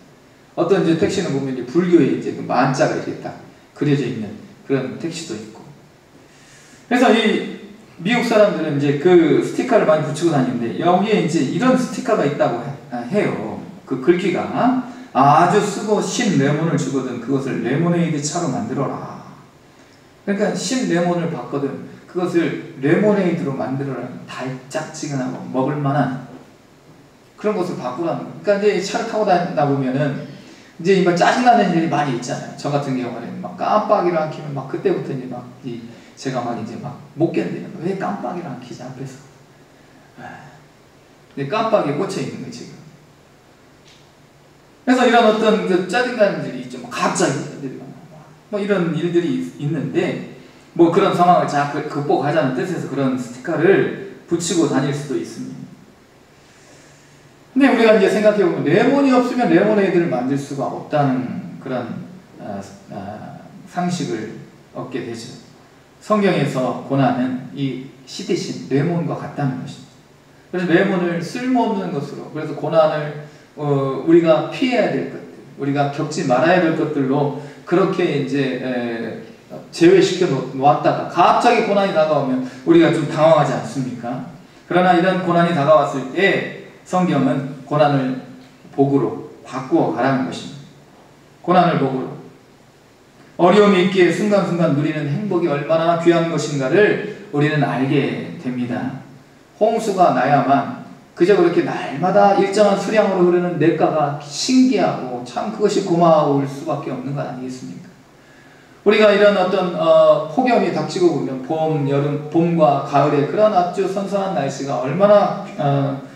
어떤 이제 택시는 보면 이제 불교의 이제 그 만자가 이렇게 딱 그려져 있는 그런 택시도 있고. 그래서 이 미국 사람들은 이제 그 스티커를 많이 붙이고 다니는데 여기에 이제 이런 스티커가 있다고 해요. 그 글귀가 아주 쓰고 신 레몬을 주거든 그것을 레모네이드 차로 만들어라. 그러니까 신 레몬을 받거든 그것을 레모네이드로 만들어라는 달짝지근하고 먹을만한 그런 것을 바꾸라는 거예요. 그러니까 이제 차를 타고 다니다 보면은 이제 막 짜증나는 일이 많이 있잖아요. 저 같은 경우는 막 깜빡이를 안 키면 막 그때부터 이제 제가 이제 못 견뎌요. 왜 깜빡이를 안 키지 앞에서? 근데 깜빡이에 꽂혀 있는 거예요 지금. 그래서 이런 어떤 그 짜증나는 일이 있죠. 갑자기 이런 일들이 있는데 그런 상황을 잘 극복하자는 뜻에서 그런 스티커를 붙이고 다닐 수도 있습니다. 근데 우리가 이제 생각해보면 레몬이 없으면 레모네이드를 만들 수가 없다는 그런 상식을 얻게 되죠. 성경에서 고난은 이 씨 대신 레몬과 같다는 것입니다. 그래서 레몬을 쓸모없는 것으로, 그래서 고난을 우리가 피해야 될 것들, 우리가 겪지 말아야 될 것들로 그렇게 이제 제외시켜 놓았다가 갑자기 고난이 다가오면 우리가 좀 당황하지 않습니까? 그러나 이런 고난이 다가왔을 때 성경은 고난을 복으로 바꾸어 가라는 것입니다. 고난을 복으로. 어려움이 있기에 순간순간 누리는 행복이 얼마나 귀한 것인가를 우리는 알게 됩니다. 홍수가 나야만 그저 그렇게 날마다 일정한 수량으로 흐르는 냇가가 신기하고 참 그것이 고마울 수밖에 없는 것 아니겠습니까? 우리가 이런 어떤 폭염이 닥치고 보면 봄, 여름, 봄과 가을에 그런 아주 선선한 날씨가 얼마나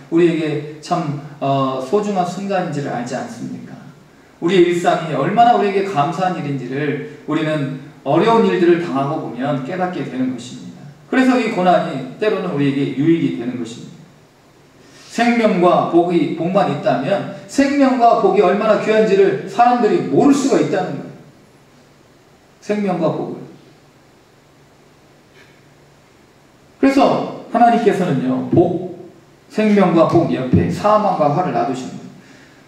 우리에게 참 소중한 순간인지를 알지 않습니까? 우리의 일상이 얼마나 우리에게 감사한 일인지를 우리는 어려운 일들을 당하고 보면 깨닫게 되는 것입니다. 그래서 이 고난이 때로는 우리에게 유익이 되는 것입니다. 생명과 복만 있다면 생명과 복이 얼마나 귀한지를 사람들이 모를 수가 있다는 거예요. 생명과 복을. 그래서 하나님께서는요, 생명과 복 옆에 사망과 화를 놔두신 거예요.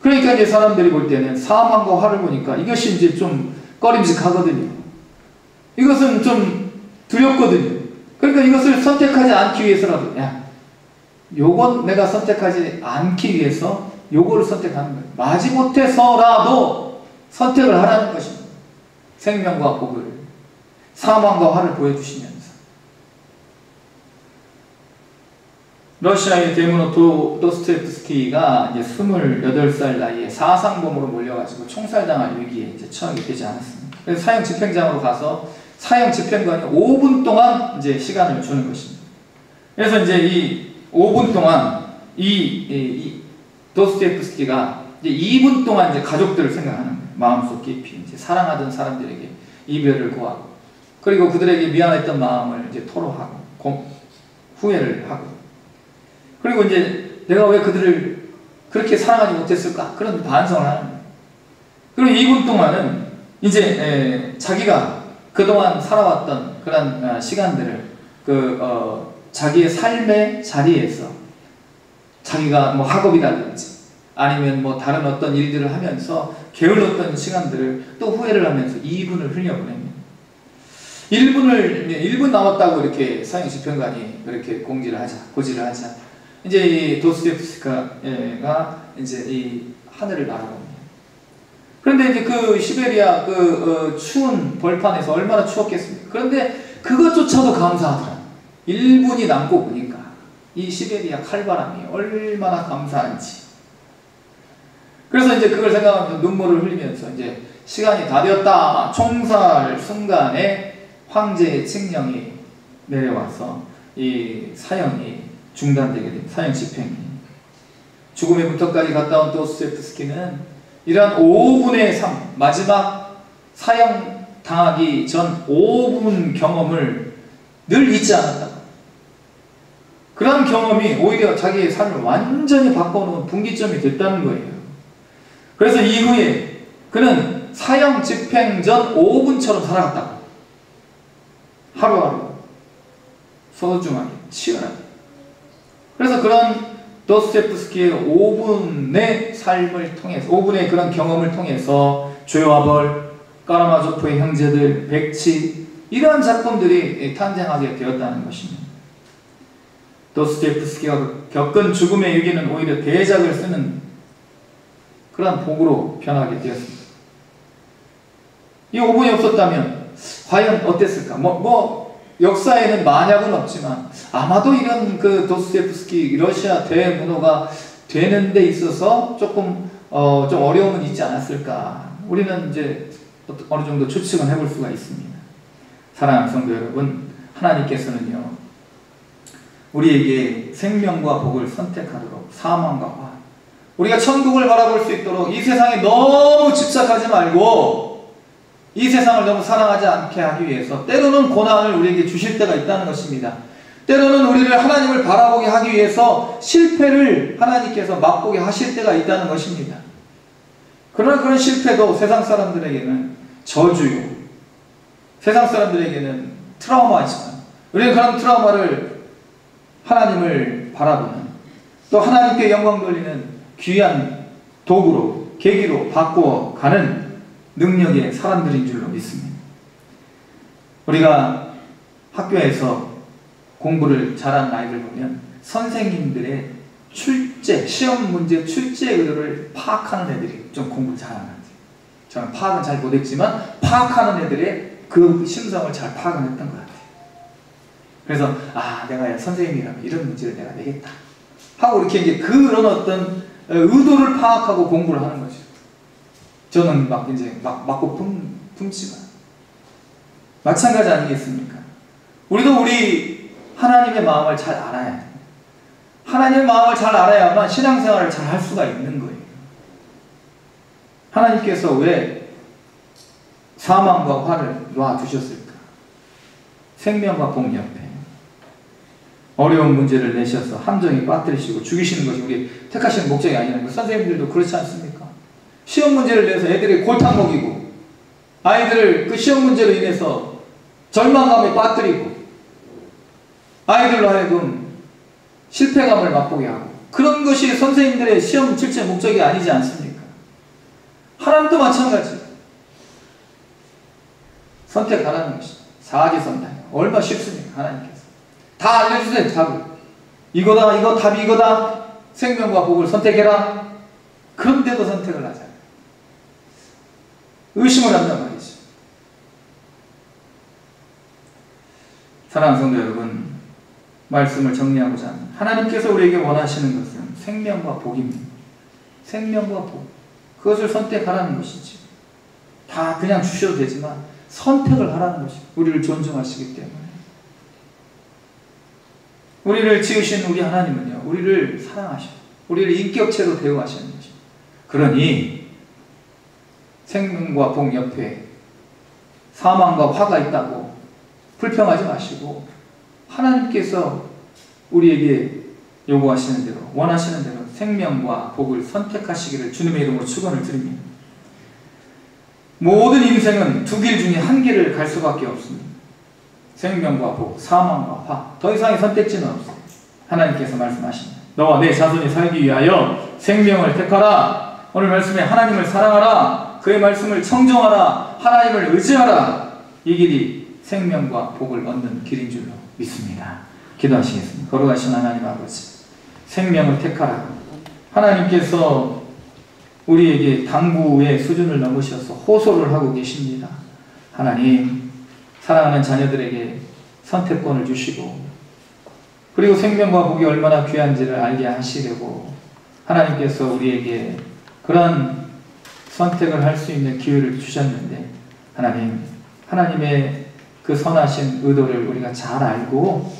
그러니까 이제 사람들이 볼 때는 사망과 화를 보니까 이것이 이제 좀 꺼림직하거든요. 이것은 좀 두렵거든요. 그러니까 이것을 선택하지 않기 위해서라도, 요건 내가 선택하지 않기 위해서 요거를 선택하는 거예요. 마지못해서라도 선택을 하라는 것입니다. 생명과 복을, 사망과 화를 보여주시면서. 러시아의 데모노 도스토옙스키가 이제 28살 나이에 사상범으로 몰려가지고 총살당할 위기에 이제 처하게 되지 않았습니다. 그래서 사형 집행장으로 가서 사형 집행관이 5분 동안 이제 시간을 주는 것입니다. 그래서 이제 이 5분 동안 이 도스토옙스키가 이제 2분 동안 이제 가족들을 생각하는 거예요. 마음속 깊이 이제 사랑하던 사람들에게 이별을 고하고 그리고 그들에게 미안했던 마음을 이제 토로하고 후회를 하고, 그리고 이제 내가 왜 그들을 그렇게 사랑하지 못했을까? 그런 반성을 하는 거예요. 그리고 2분 동안은 이제 자기가 그동안 살아왔던 그런 시간들을 자기의 삶의 자리에서 자기가 뭐 학업이라든지 아니면 뭐 다른 어떤 일들을 하면서 게을렀던 시간들을 또 후회를 하면서 2분을 흘려보냅니다. 1분 남았다고 이렇게 사형집행관이 그렇게 고지를 하자. 이제 이 도스토옙스키가 이제 이 하늘을 날아갑니다. 그런데 이제 그 시베리아 추운 벌판에서 얼마나 추웠겠습니까? 그런데 그것조차도 감사하더라. 1분이 남고 보니까 이 시베리아 칼바람이 얼마나 감사한지. 그래서 이제 그걸 생각하면서 눈물을 흘리면서 이제 시간이 다 되었다. 총살 순간에 황제의 칙령이 내려와서 이 사형이 중단되게 됩니다. 사형 집행이. 죽음의 문턱까지 갔다 온 도스토옙스키는 이러한 5분의 삶, 마지막 사형 당하기 전 5분 경험을 늘 잊지 않았다. 그런 경험이 오히려 자기의 삶을 완전히 바꿔놓은 분기점이 됐다는 거예요. 그래서 이후에 그는 사형 집행 전 5분처럼 살아갔다고. 하루하루 소중하게 치열하게. 그래서 그런 도스토옙스키의 5분의 삶을 통해서, 5분의 그런 경험을 통해서 죄와 까라마조프의 형제들, 백치, 이러한 작품들이 탄생하게 되었다는 것입니다. 도스토옙스키가 겪은 죽음의 위기는 오히려 대작을 쓰는 그런 복으로 변하게 되었습니다. 이 5분이 없었다면 과연 어땠을까? 역사에는 만약은 없지만 아마도 이런 도스토옙스키 러시아 대문호가 되는 데 있어서 조금 좀 어려움은 있지 않았을까? 우리는 이제 어느 정도 추측은 해볼 수가 있습니다. 사랑하는 성도 여러분, 하나님께서는요, 우리에게 생명과 복을 선택하도록 사망과 화, 우리가 천국을 바라볼 수 있도록 이 세상에 너무 집착하지 말고 이 세상을 너무 사랑하지 않게 하기 위해서 때로는 고난을 우리에게 주실 때가 있다는 것입니다. 때로는 우리를 하나님을 바라보게 하기 위해서 실패를 하나님께서 맛보게 하실 때가 있다는 것입니다. 그러나 그런 실패도 세상 사람들에게는 저주요, 세상 사람들에게는 트라우마이지만 우리는 그런 트라우마를 하나님을 바라보는, 또 하나님께 영광 돌리는 귀한 도구로, 계기로 바꾸어가는 능력의 사람들인 줄로 믿습니다. 우리가 학교에서 공부를 잘하는 아이들 보면 선생님들의 시험 문제 출제 의도를 파악하는 애들이 좀 공부를 잘하는 것 같아요. 저는 파악은 잘 못했지만 파악하는 애들의 그 심성을 잘 파악은 했던 것 같아요. 그래서 내가 선생님이라면 이런 문제를 내가 내겠다 하고 이렇게 이제 그런 어떤 의도를 파악하고 공부를 하는 거죠. 저는 맞고 품지만 마찬가지 아니겠습니까? 우리도 우리 하나님의 마음을 잘 알아야 해요. 하나님의 마음을 잘 알아야만 신앙생활을 잘 할 수가 있는 거예요. 하나님께서 왜 사망과 화를 놔두셨을까? 생명과 복 옆에 어려운 문제를 내셔서 함정에 빠뜨리시고 죽이시는 것이 우리 택하시는 목적이 아니라는 거. 선생님들도 그렇지 않습니까? 시험 문제를 내서 애들이 골탕 먹이고 아이들을 그 시험 문제로 인해서 절망감에 빠뜨리고 아이들로 하여금 실패감을 맛보게 하고, 그런 것이 선생님들의 시험 출제 목적이 아니지 않습니까? 하나님도 마찬가지. 선택하라는 것이 사지선다해요. 얼마나 쉽습니까? 하나님께서 다 알려주세요. 답을. 이거다, 이거 답이 이거다. 생명과 복을 선택해라. 그런데도 선택을 하잖아요. 의심을 한단 말이죠. 사랑하는 성도 여러분, 말씀을 정리하고자 합니다. 하나님께서 우리에게 원하시는 것은 생명과 복입니다. 생명과 복. 그것을 선택하라는 것이지. 다 그냥 주셔도 되지만 선택을 하라는 것이 우리를 존중하시기 때문에. 우리를 지으신 우리 하나님은요, 우리를 사랑하시고 우리를 인격체로 대우하시는 것입니다. 그러니 생명과 복 옆에 사망과 화가 있다고 불평하지 마시고 하나님께서 우리에게 요구하시는 대로, 원하시는 대로 생명과 복을 선택하시기를 주님의 이름으로 축원을 드립니다. 모든 인생은 두 길 중에 한 길을 갈 수밖에 없습니다. 생명과 복, 사망과 화. 더 이상의 선택지는 없어요. 하나님께서 말씀하십니다. 너와 내 자손이 살기 위하여 생명을 택하라. 오늘 말씀에 하나님을 사랑하라. 그의 말씀을 청정하라. 하나님을 의지하라. 이 길이 생명과 복을 얻는 길인 줄로 믿습니다. 기도하시겠습니다. 거룩하신 하나님 아버지, 생명을 택하라. 하나님께서 우리에게 당부의 수준을 넘으셔서 호소를 하고 계십니다. 하나님, 사랑하는 자녀들에게 선택권을 주시고, 그리고 생명과 복이 얼마나 귀한지를 알게 하시려고 하나님께서 우리에게 그런 선택을 할 수 있는 기회를 주셨는데, 하나님, 하나님의 그 선하신 의도를 우리가 잘 알고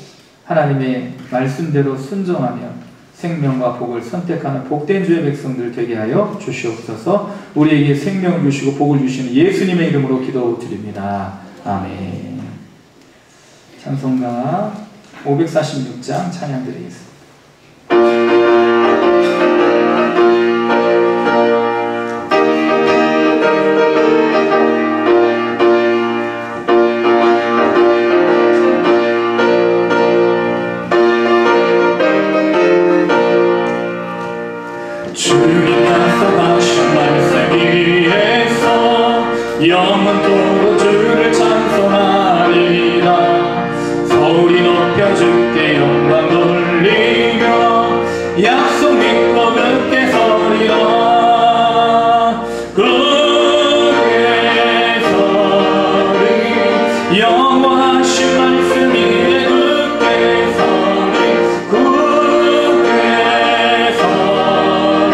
하나님의 말씀대로 순종하며 생명과 복을 선택하는 복된 주의 백성들 되게 하여 주시옵소서. 우리에게 생명을 주시고 복을 주시는 예수님의 이름으로 기도드립니다. 아멘. 찬송가 546장 찬양 드리겠습니다.
주님 약속하신 말씀 위에서 영원토록 주를 찬송하리라. 소리 높여 주께 영광 돌리며 약속 믿고 굳게 서리라. 굳게 서리 영원하신 말씀 위에 굳게 서리. 굳게 서리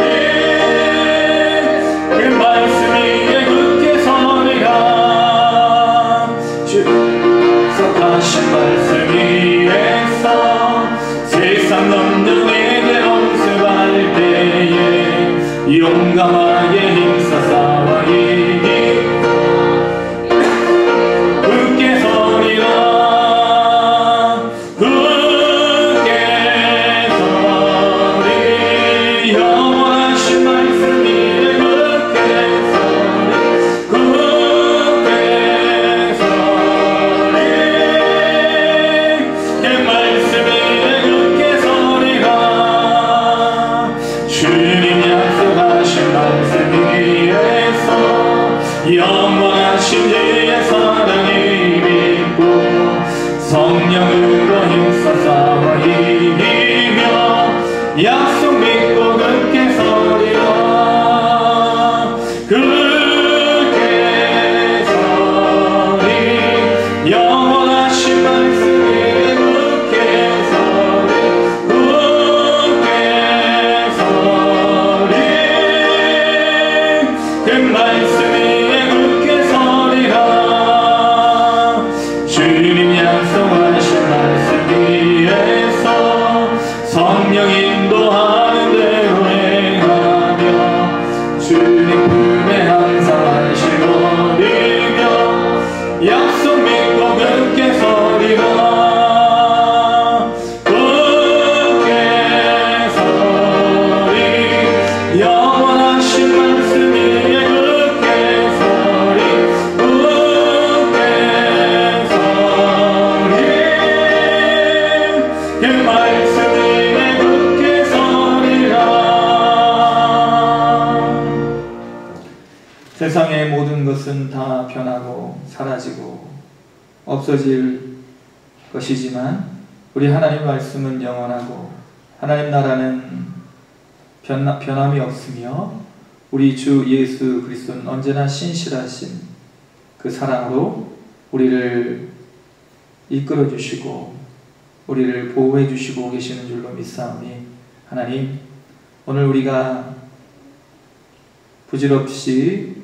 그 말씀 위에 굳게 서리라. 주 약속하신 말씀 위에서 세상 넘는 내게 엄습할 때에 용감하게 힘써 싸워 이기고 굳게 서리라. 굳게 서리 영원하신 말씀 위에 굳게 서리. 굳게 서리 그 말씀 위에 굳게 서리라. 주님 약속하신 말씀 위에서 영원하신 주의 사랑이 믿고 성령으로 힘써 싸워 이기며 약속 믿고 굳게 서리라. 굳게 서리 영원하신 말씀 위에 굳게 서리. 굳게 서리 그 말씀 위에 굳게 서리라. 주님 약속하신 말씀 위에서 성령 인도하는 대로 행하며 주님 품에 항상 안식 얻으며 약속 믿고 굳게 서리라. 굳게 서리 영원하신 말씀 위에 굳게 서리. 굳게 서리 그 말씀 위에 굳게 서리라.
세상의 모든 것은 다 변하고 사라지고 없어질 것이지만 우리 하나님 말씀은 영원하고 하나님 나라는 변함이 없으며 우리 주 예수 그리스도는 언제나 신실하신 그 사랑으로 우리를 이끌어 주시고 우리를 보호해 주시고 계시는 줄로 믿사오니, 하나님, 오늘 우리가 부질없이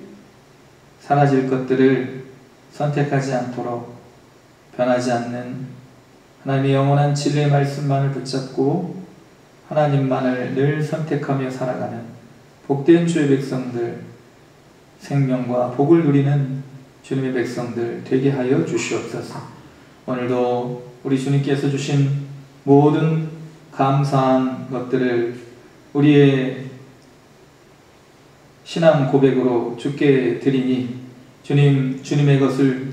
사라질 것들을 선택하지 않도록 변하지 않는 하나님의 영원한 진리의 말씀만을 붙잡고 하나님만을 늘 선택하며 살아가는 복된 주의 백성들, 생명과 복을 누리는 주님의 백성들 되게 하여 주시옵소서. 오늘도 우리 주님께서 주신 모든 감사한 것들을 우리의 신앙 고백으로 주께 드리니 주님의 것을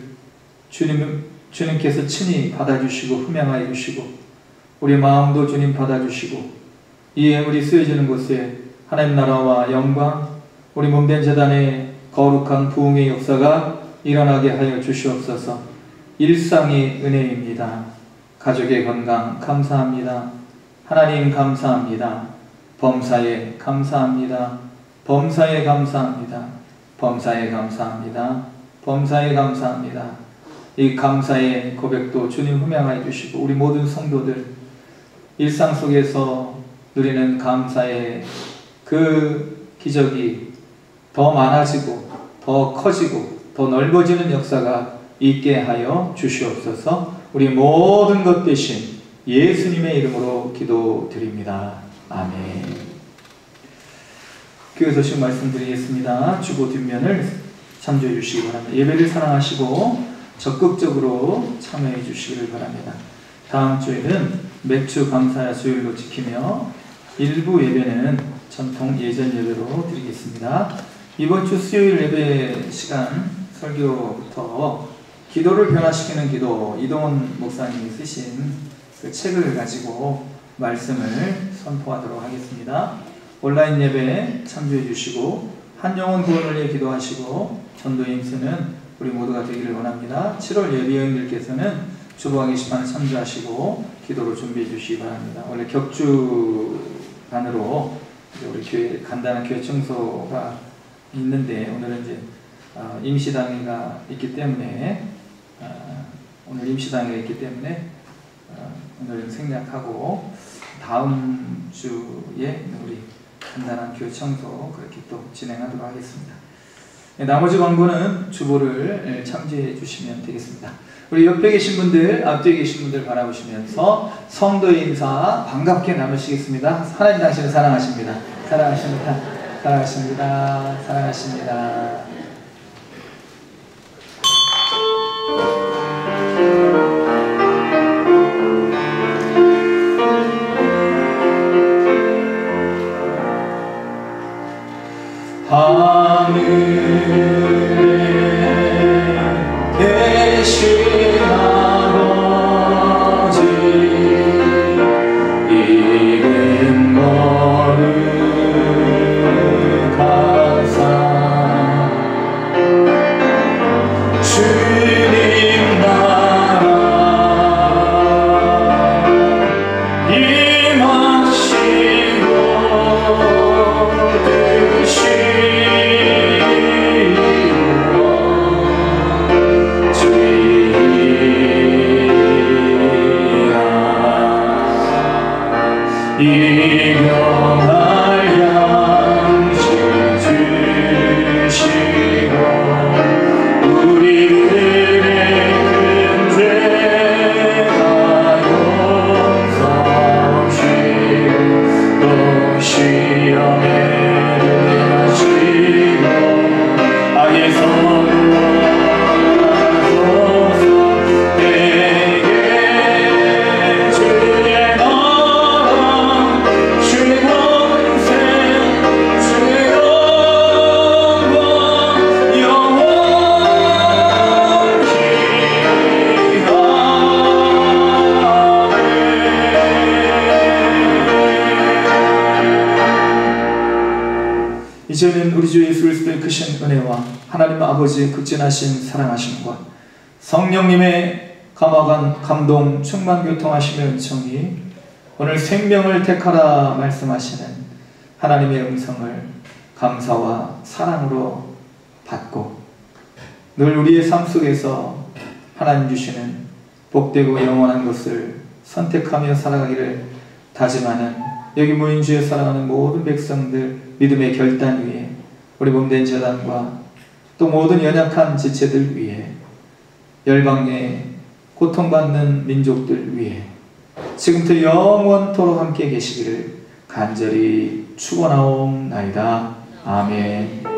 주님께서 친히 받아주시고 흠양하여 주시고 우리의 마음도 주님 받아주시고 이 예물이 쓰여지는 곳에 하나님 나라와 영광, 우리 몸된 제단의 거룩한 부흥의 역사가 일어나게 하여 주시옵소서. 일상의 은혜입니다. 가족의 건강 감사합니다. 하나님 감사합니다. 범사에 감사합니다. 범사에 감사합니다. 범사에 감사합니다. 범사에 감사합니다. 이 감사의 고백도 주님 흠양하여 주시고 우리 모든 성도들 일상 속에서 누리는 감사의 그 기적이 더 많아지고 더 커지고 더 넓어지는 역사가 있게 하여 주시옵소서. 우리 모든 것 대신 예수님의 이름으로 기도드립니다. 아멘. 교회 소식 말씀드리겠습니다. 주보 뒷면을 참조해 주시기 바랍니다. 예배를 사랑하시고 적극적으로 참여해 주시기를 바랍니다. 다음 주에는 매주 감사 주일로 지키며 일부 예배는 전통 예전 예배로 드리겠습니다. 이번 주 수요일 예배 시간 설교부터 기도를 변화시키는 기도, 이동원 목사님이 쓰신 그 책을 가지고 말씀을 선포하도록 하겠습니다. 온라인 예배에 참조해 주시고 한 영혼 구원을 위해 기도하시고 전도 힘쓰는 우리 모두가 되기를 원합니다. 7월 예비원들께서는 주보와 게시판에 참조하시고 기도로 준비해 주시기 바랍니다. 원래 격주반으로 우리 교회 간단한 교회 청소가 있는데 오늘은 이제 임시당회가 있기 때문에 오늘 임시당회가 있기 때문에 오늘은 생략하고 다음 주에 우리 간단한 교회 청소 그렇게 또 진행하도록 하겠습니다. 나머지 광고는 주보를 참조해 주시면 되겠습니다. 우리 옆에 계신 분들, 앞뒤에 계신 분들 바라보시면서 성도의 인사 반갑게 나누시겠습니다. 하나님 당신을 사랑하십니다. 사랑하십니다. 사랑하십니다. 사랑하십니다. 하늘에 계신 아버지 이름 거룩하사 주님 나라 임하시고 일용할 양식 주시고 우리들의 큰 죄가 용서하시고 또 시험에 들이하시고 악에서 이제는 우리 주 예수 그리스도의 크신 은혜와 하나님 아버지의 극진하신 사랑하심과 성령님의 감화간 감동 충만 교통하심의 은총이 오늘 생명을 택하라 말씀하시는 하나님의 음성을 감사와 사랑으로 받고 늘 우리의 삶 속에서 하나님 주시는 복되고 영원한 것을 선택하며 살아가기를 다짐하는 여기 모인 주에 살아가는 모든 백성들 믿음의 결단 위에 우리 몸된 재단과 또 모든 연약한 지체들 위에 열방에 고통받는 민족들 위에 지금부터 영원토록 함께 계시기를 간절히 축원하옵나이다. 아멘.